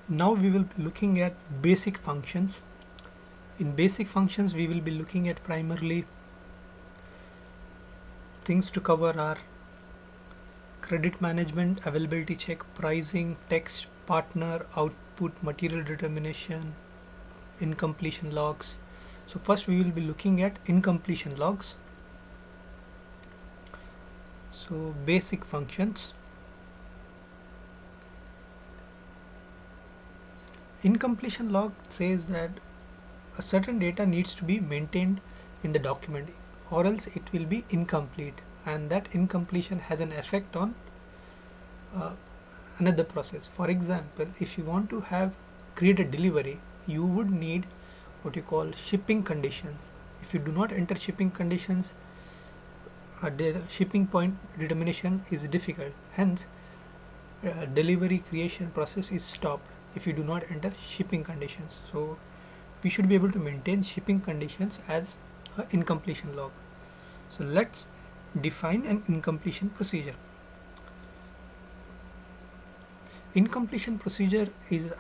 Now we will be looking at basic functions. In basic functions we will be looking at primarily things to cover are credit management, availability check, pricing, text, partner, output, material determination, incompletion logs. So first we will be looking at incompletion logs. So basic functions. Incompletion log says that a certain data needs to be maintained in the document or else it will be incomplete, and that incompletion has an effect on uh, another process. For example, if you want to have create a delivery, you would need what you call shipping conditions. If you do not enter shipping conditions, the shipping point determination is difficult. Hence, delivery creation process is stopped if you do not enter shipping conditions. So we should be able to maintain shipping conditions as an incompletion log. So let's define an incompletion procedure. Incompletion procedure is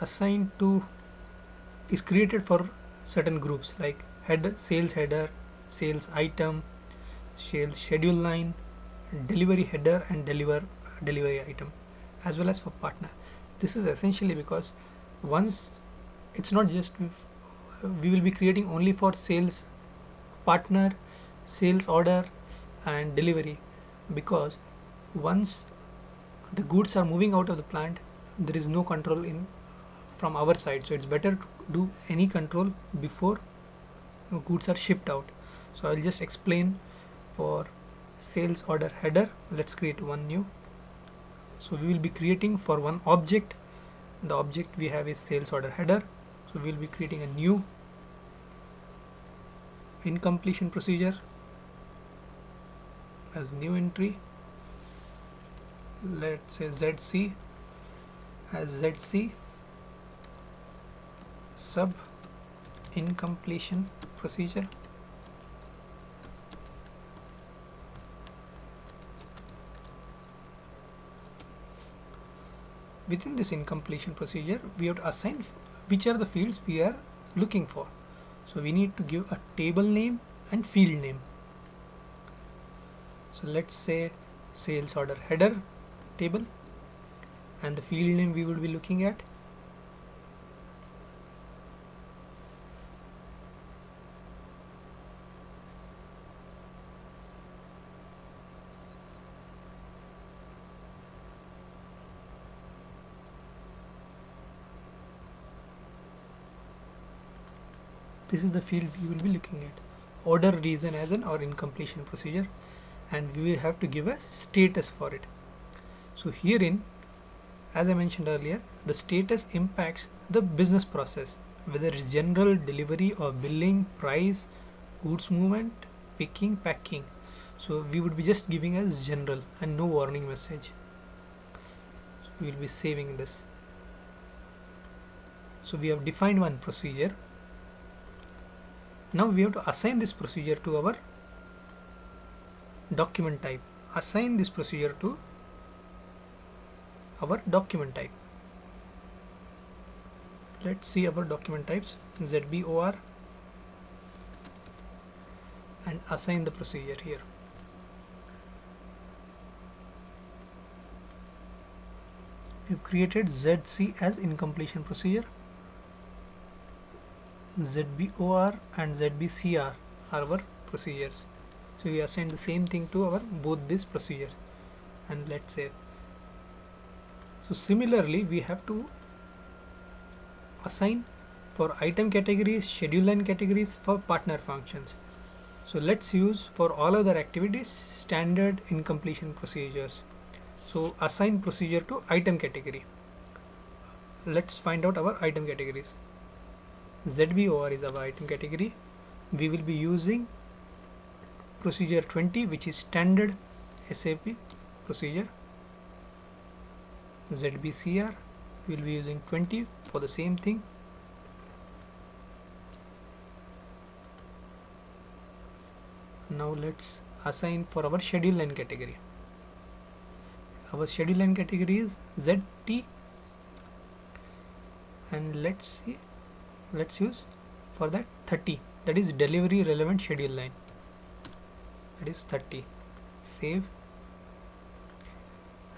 created for certain groups like header, sales item, sales schedule line, delivery header, and delivery item, as well as for partner. This is essentially because once it's not just we will be creating only for sales partner, sales order, and delivery, because once the goods are moving out of the plant, there is no control in from our side. So it's better to do any control before goods are shipped out. So I'll just explain for sales order header. Let's create one new. So we will be creating for one object. The object we have is sales order header. So we will be creating a new incompletion procedure as new entry. Let's say ZC as ZC sub incompletion procedure. Within this incompletion procedure, we have to assign which are the fields we are looking for. So we need to give a table name and field name. So let's say sales order header table, and the field name we will be looking at this is the field we will be looking at. Order reason as an or incompletion procedure, and we will have to give a status for it. So herein, as I mentioned earlier, the status impacts the business process, whether it's general, delivery, or billing, price, goods movement, picking, packing. So we would be just giving as general and no warning message. So we will be saving this. So we have defined one procedure. Now we have to assign this procedure to our document type. Assign this procedure to our document type. Let's see our document types, ZBOR, and assign the procedure here. We've created ZC as incompletion procedure. ZBOR and ZBCR are our procedures. So we assign the same thing to our both these procedures, and let's say. So similarly, we have to assign for item categories, schedule line categories, for partner functions. So let's use for all other activities standard incompletion procedures. So assign procedure to item category. Let's find out our item categories. ZBOR is our item category. We will be using procedure 20, which is standard SAP procedure. ZBCR, we will be using 20 for the same thing. Now let's assign for our schedule line category. Our schedule line category is ZT and let's see, let's use for that 30, that is delivery relevant schedule line, that is 30. Save,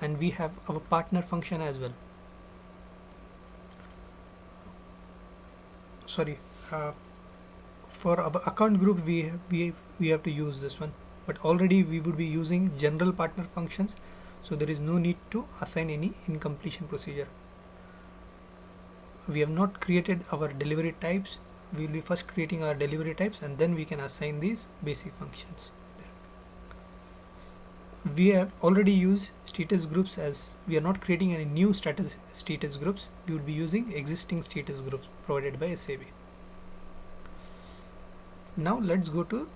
and we have our partner function as well. Sorry, for our account group we have to use this one, but already we would be using general partner functions, so there is no need to assign any incompletion procedure. We have not created our delivery types. We will be first creating our delivery types and then we can assign these basic functions. We have already used status groups, as we are not creating any new status groups. We would be using existing status groups provided by SAB. Now let's go to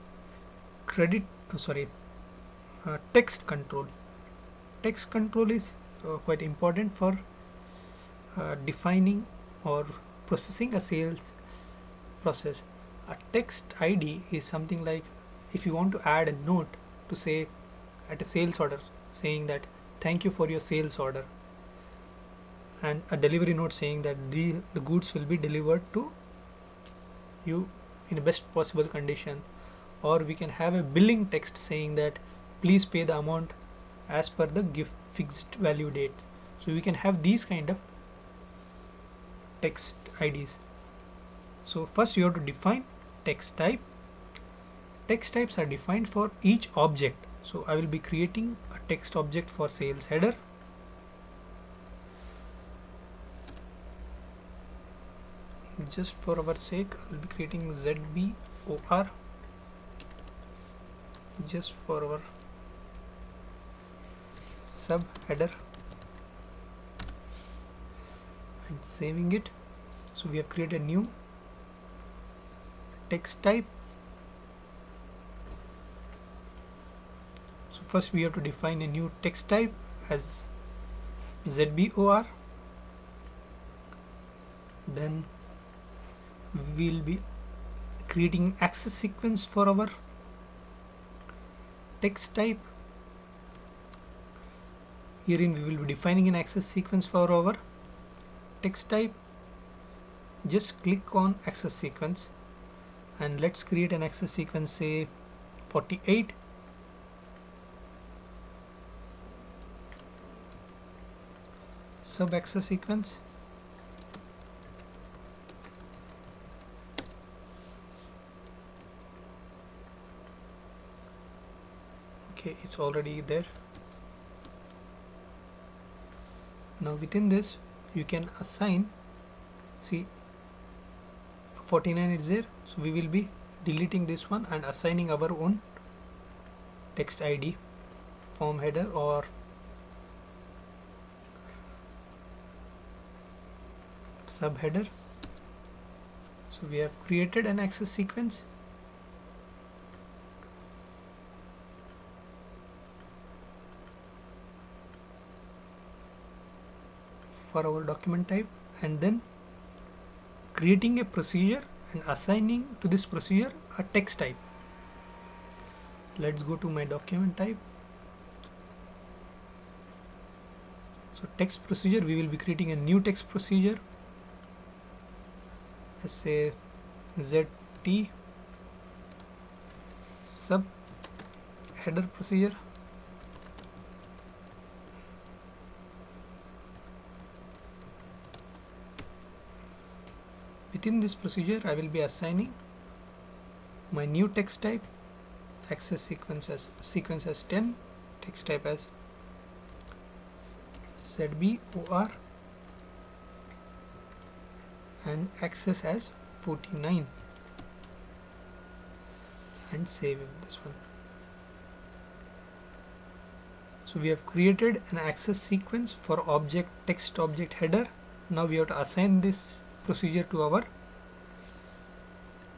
text control. Text control is quite important for defining or processing a sales process. A text ID is something like, if you want to add a note to say at a sales order saying that thank you for your sales order, and a delivery note saying that the goods will be delivered to you in the best possible condition, or we can have a billing text saying that please pay the amount as per the fixed value date. So we can have these kind of text IDs. So first you have to define text type. Text types are defined for each object. So I will be creating a text object for sales header. Just for our sake, I will be creating ZBOR just for our sub header and saving it. So we have created new text type. So first we have to define a new text type as ZBOR. Then we will be creating access sequence for our text type. Herein we will be defining an access sequence for our text type. Just click on access sequence and let's create an access sequence, say 48. Sub access sequence. Okay, it's already there. Now within this you can assign, see 49 is there, so we will be deleting this one and assigning our own text ID, form header or subheader. So we have created an access sequence. For our document type, and then creating a procedure and assigning to this procedure a text type. Let's go to my document type. So text procedure, we will be creating a new text procedure. Let's say ZT sub header procedure. Within this procedure I will be assigning my new text type, access sequence as 10, text type as ZBOR, and access as 49, and save this one. So we have created an access sequence for object text object header. Now we have to assign this procedure to our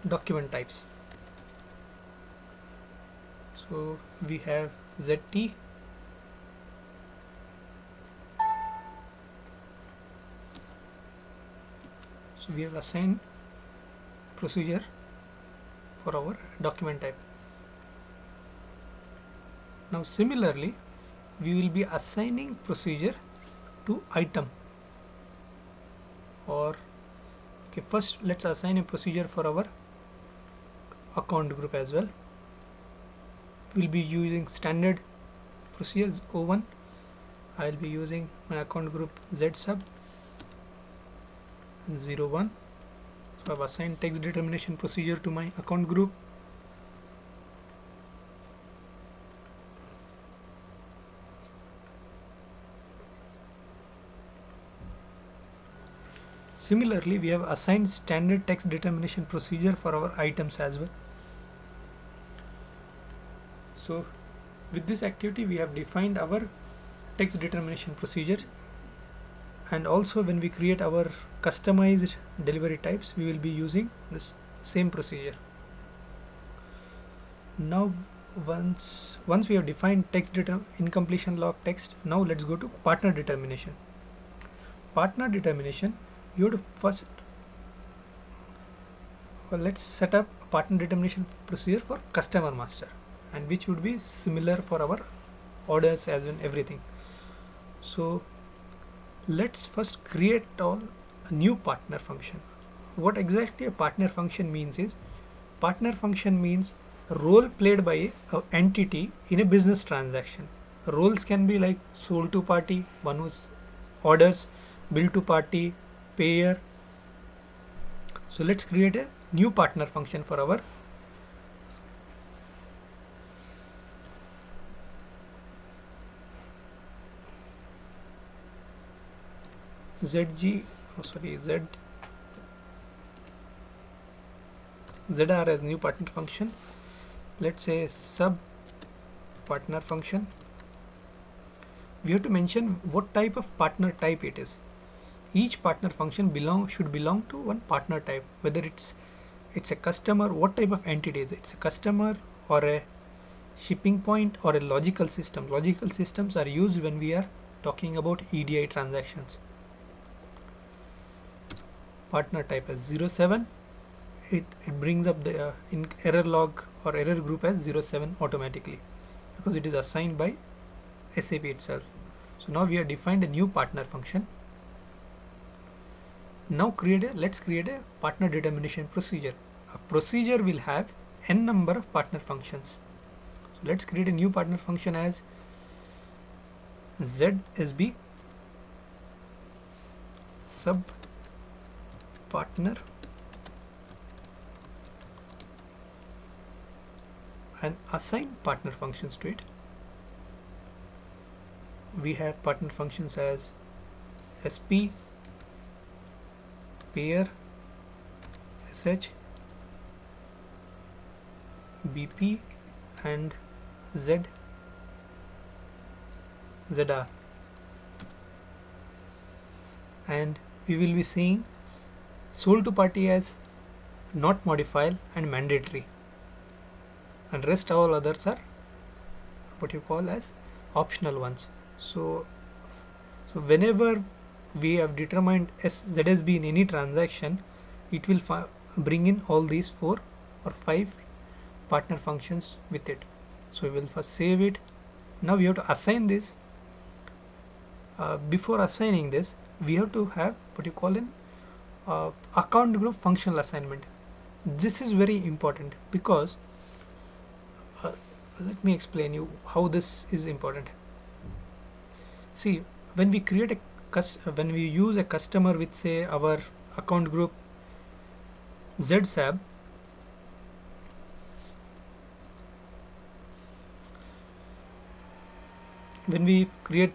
document types. So we have ZT, so we have assigned procedure for our document type. Now similarly we will be assigning procedure to item or Okay, first let's assign a procedure for our account group as well. We'll be using standard procedures O1. I'll be using my account group ZSub 01. So I've assigned text determination procedure to my account group. Similarly, we have assigned standard text determination procedure for our items as well. So with this activity, we have defined our text determination procedure, and also when we create our customized delivery types, we will be using this same procedure. Now once we have defined text incompletion log text, now let's go to partner determination. Partner determination, you have to first, let's set up a partner determination procedure for customer master, and which would be similar for our orders as in everything. So let's first create a new partner function. What exactly a partner function means is, partner function means role played by an entity in a business transaction. Roles can be like sold to party, one who's orders, bill to party, payer. So let's create a new partner function for our ZR as new partner function. Let's say sub partner function. We have to mention what type of partner type it is. Each partner function should belong to one partner type, whether it's a customer, what type of entity is it? It's a customer or a shipping point or a logical system. Logical systems are used when we are talking about EDI transactions. Partner type as 07. It brings up the in error log or error group as 07 automatically, because it is assigned by SAP itself. So now we have defined a new partner function. Now let's create a partner determination procedure. A procedure will have n number of partner functions. So let's create a new partner function as ZSB sub partner and assign partner functions to it. We have partner functions as SP, payer, SH, BP and ZR. And we will be seeing sold to party as not modifiable and mandatory, and rest all others are what you call as optional ones. So whenever we have determined ZSB in any transaction, it will bring in all these 4 or 5 partner functions with it. So we will first save it. Now we have to assign this. Before assigning this, we have to have what you call an account group functional assignment. This is very important because let me explain you how this is important. See, when we create when we use a customer with, say, our account group ZSAB, when we create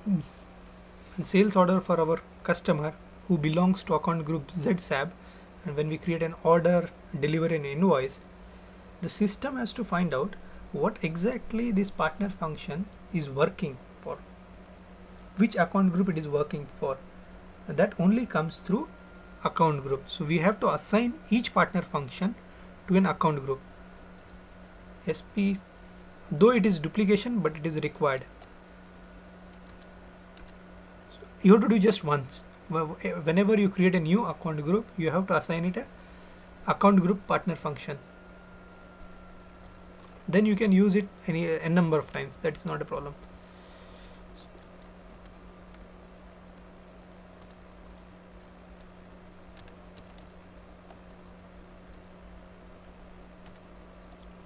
a sales order for our customer who belongs to account group ZSAB, and when we create an order, deliver an invoice, the system has to find out what exactly this partner function is working for, which account group it is working for. That only comes through account group. So we have to assign each partner function to an account group. SP, though it is duplication, but it is required. So you have to do just once. Whenever you create a new account group, you have to assign it a account group partner function. Then you can use it n number of times. That's not a problem.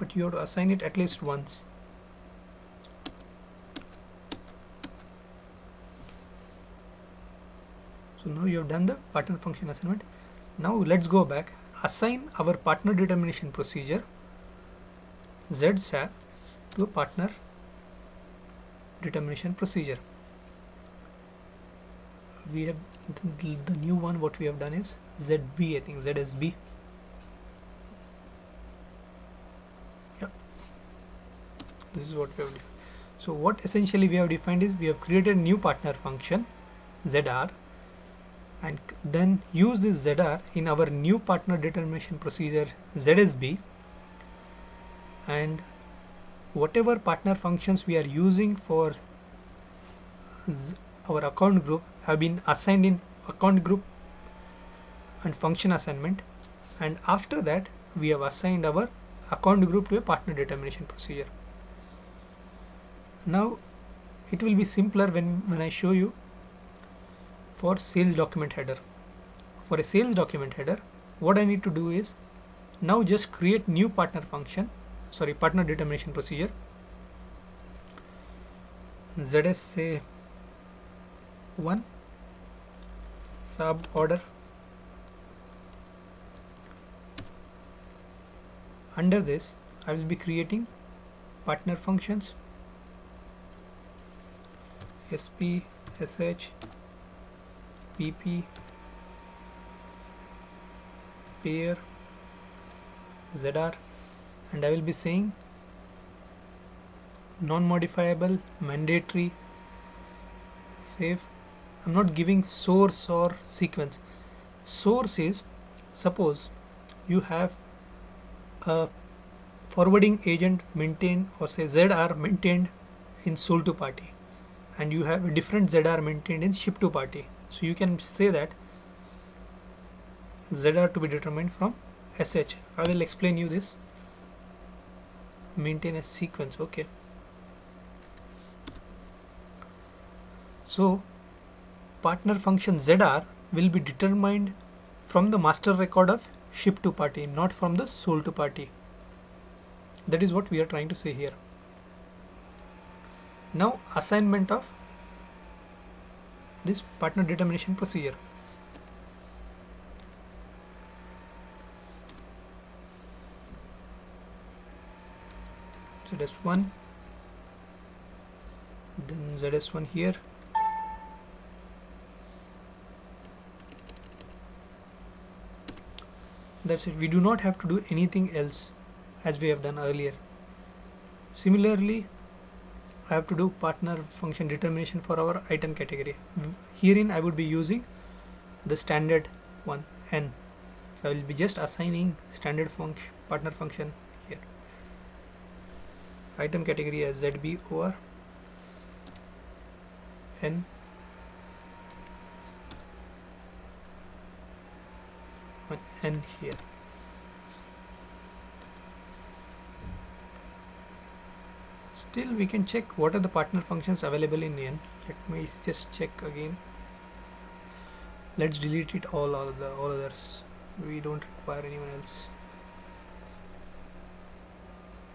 but you have to assign it at least once. So now you have done the partner function assignment. Now let's go back, assign our partner determination procedure ZSAP to a partner determination procedure. We have the new one, what we have done is ZB, I think ZSB. Yeah, this is what we have defined. So what essentially we have defined is we have created a new partner function ZR, and then use this ZR in our new partner determination procedure ZSB, and whatever partner functions we are using for our account group have been assigned in account group and function assignment, and after that we have assigned our account group to a partner determination procedure. Now it will be simpler when I show you for sales document header. For a sales document header, what I need to do is now just create new partner function, sorry, partner determination procedure ZS say 1 sub order. Under this I will be creating partner functions SP, SH, PP, pair, ZR, and I will be saying non-modifiable, mandatory, save. I'm not giving source or sequence. Source is, suppose you have a forwarding agent maintained, or say ZR maintained in sold to party, and you have a different ZR maintained in ship to party. So you can say that ZR to be determined from SH. I will explain you this. Maintain a sequence. Okay. So partner function ZR will be determined from the master record of ship to party, not from the sold to party. That is what we are trying to say here. Now assignment of this partner determination procedure. ZS1, then ZS1 here. That's it. We do not have to do anything else as we have done earlier. Similarly, I have to do partner function determination for our item category. Herein I would be using the standard one, N. So I will be just assigning standard function partner function here. Item category as ZB over N. N here. Still we can check what are the partner functions available in N. Let me just check again. Let's delete it all others. We don't require anyone else.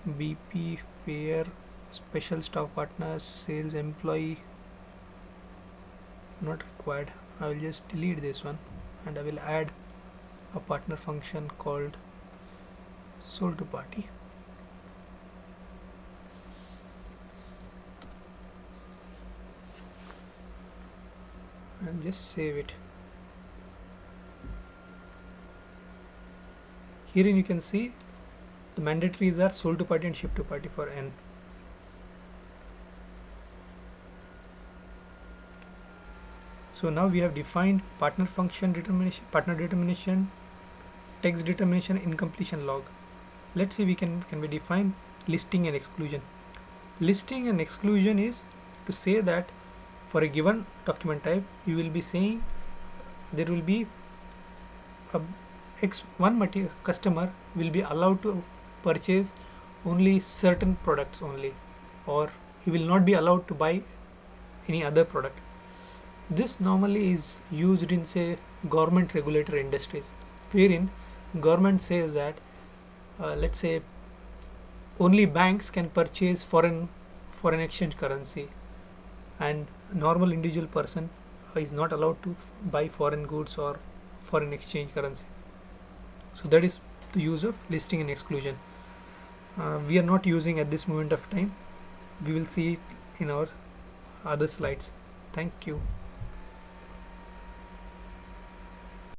BP, pair, special stock partners, sales employee, not required. I will just delete this one and I will add a partner function called sold to party. And just save it. Herein you can see the mandatories are sold to party and ship to party for N. So now we have defined partner function determination, partner determination, text determination, incompletion log. Let's see, can we define listing and exclusion. Listing and exclusion is to say that for a given document type you will be saying there will be one customer will be allowed to purchase only certain products only, or he will not be allowed to buy any other product. This normally is used in, say, government regulator industries, wherein government says that let's say only banks can purchase foreign exchange currency, and normal individual person is not allowed to buy foreign goods or foreign exchange currency. So that is the use of listing and exclusion. We are not using at this moment of time. We will see it in our other slides. Thank you.